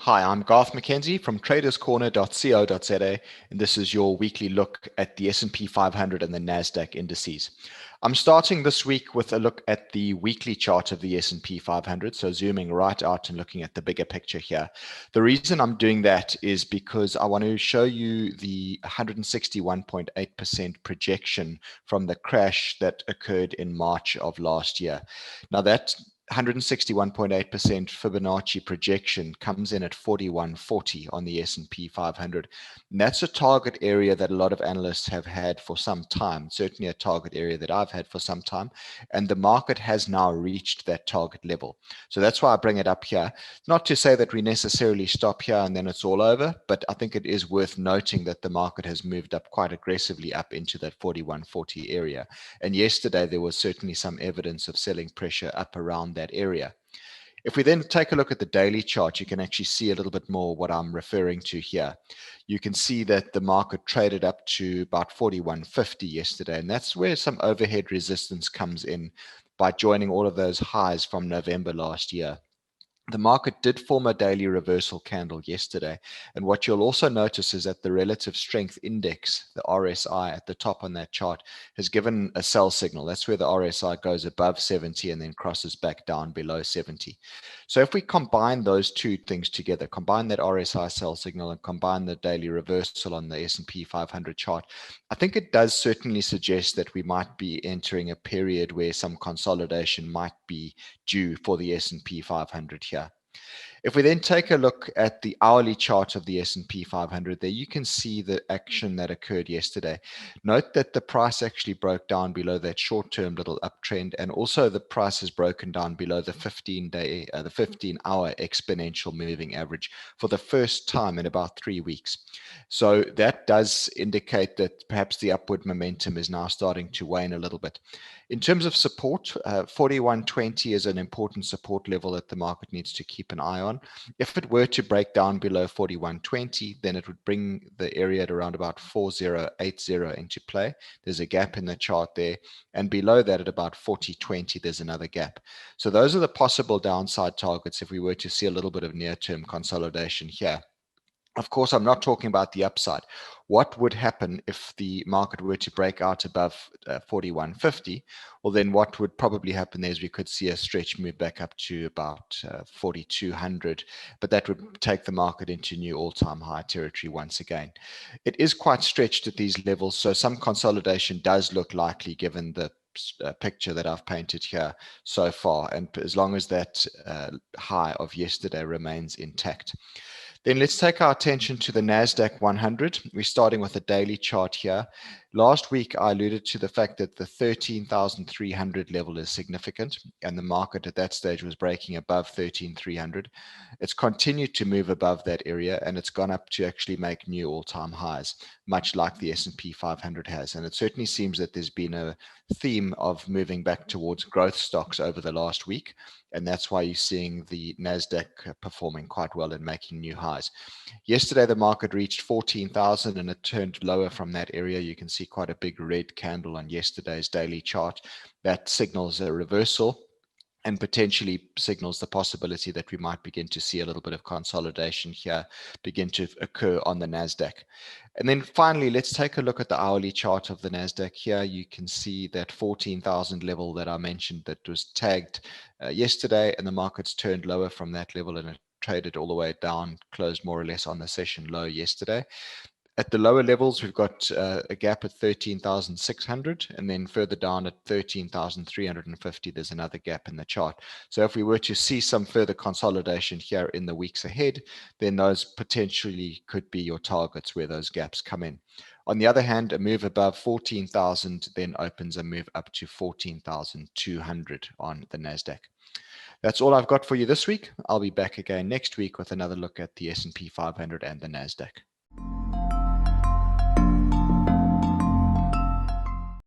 Hi, I'm Garth McKenzie from traderscorner.co.za, and this is your weekly look at the S&P 500 and the Nasdaq indices. I'm starting this week with a look at the weekly chart of the S&P 500, so zooming right out and looking at the bigger picture here. The reason I'm doing that is because I want to show you the 161.8% projection from the crash that occurred in March of last year. Now that 161.8% Fibonacci projection comes in at 4140 on the S&P 500. And that's a target area that a lot of analysts have had for some time, certainly a target area that I've had for some time, and the market has now reached that target level. So that's why I bring it up here. Not to say that we necessarily stop here and then it's all over, but I think it is worth noting that the market has moved up quite aggressively up into that 4140 area. And yesterday there was certainly some evidence of selling pressure up around that area. If we then take a look at the daily chart, you can actually see a little bit more what I'm referring to here. You can see that the market traded up to about 4150 yesterday, and that's where some overhead resistance comes in by joining all of those highs from November last year. The market did form a daily reversal candle yesterday. And what you'll also notice is that the relative strength index, the RSI at the top on that chart, has given a sell signal. That's where the RSI goes above 70 and then crosses back down below 70. So if we combine those two things together, combine that RSI sell signal and combine the daily reversal on the S&P 500 chart, I think it does certainly suggest that we might be entering a period where some consolidation might be due for the S&P 500 here. If we then take a look at the hourly chart of the S&P 500, there you can see the action that occurred yesterday. Note that the price actually broke down below that short-term little uptrend, and also the price has broken down below the 15-hour exponential moving average for the first time in about 3 weeks. So that does indicate that perhaps the upward momentum is now starting to wane a little bit. In terms of support, 4120 is an important support level that the market needs to keep an eye on. If it were to break down below 4120, then it would bring the area at around about 4080 into play. There's a gap in the chart there, and below that at about 4020, there's another gap. So those are the possible downside targets if we were to see a little bit of near-term consolidation here. Of course, I'm not talking about the upside. What would happen if the market were to break out above 4150? Well, then what would probably happen there is we could see a stretch move back up to about 4200, but that would take the market into new all-time high territory once again. It is quite stretched at these levels, so some consolidation does look likely given the picture that I've painted here so far, and as long as that high of yesterday remains intact. Then let's take our attention to the Nasdaq 100. We're starting with a daily chart here. Last week, I alluded to the fact that the 13,300 level is significant, and the market at that stage was breaking above 13,300. It's continued to move above that area, and it's gone up to actually make new all-time highs, much like the S&P 500 has. And it certainly seems that there's been a theme of moving back towards growth stocks over the last week, and that's why you're seeing the Nasdaq performing quite well and making new highs. Yesterday, the market reached 14,000 and it turned lower from that area. You can see quite a big red candle on yesterday's daily chart. That signals a reversal and potentially signals the possibility that we might begin to see a little bit of consolidation here begin to occur on the Nasdaq. And then finally, let's take a look at the hourly chart of the Nasdaq. Here you can see that 14,000 level that I mentioned that was tagged yesterday, and the market's turned lower from that level and it traded all the way down, closed more or less on the session low yesterday. At the lower levels, we've got a gap at 13,600, and then further down at 13,350, there's another gap in the chart. So if we were to see some further consolidation here in the weeks ahead, then those potentially could be your targets where those gaps come in. On the other hand, a move above 14,000 then opens a move up to 14,200 on the Nasdaq. That's all I've got for you this week. I'll be back again next week with another look at the S&P 500 and the Nasdaq.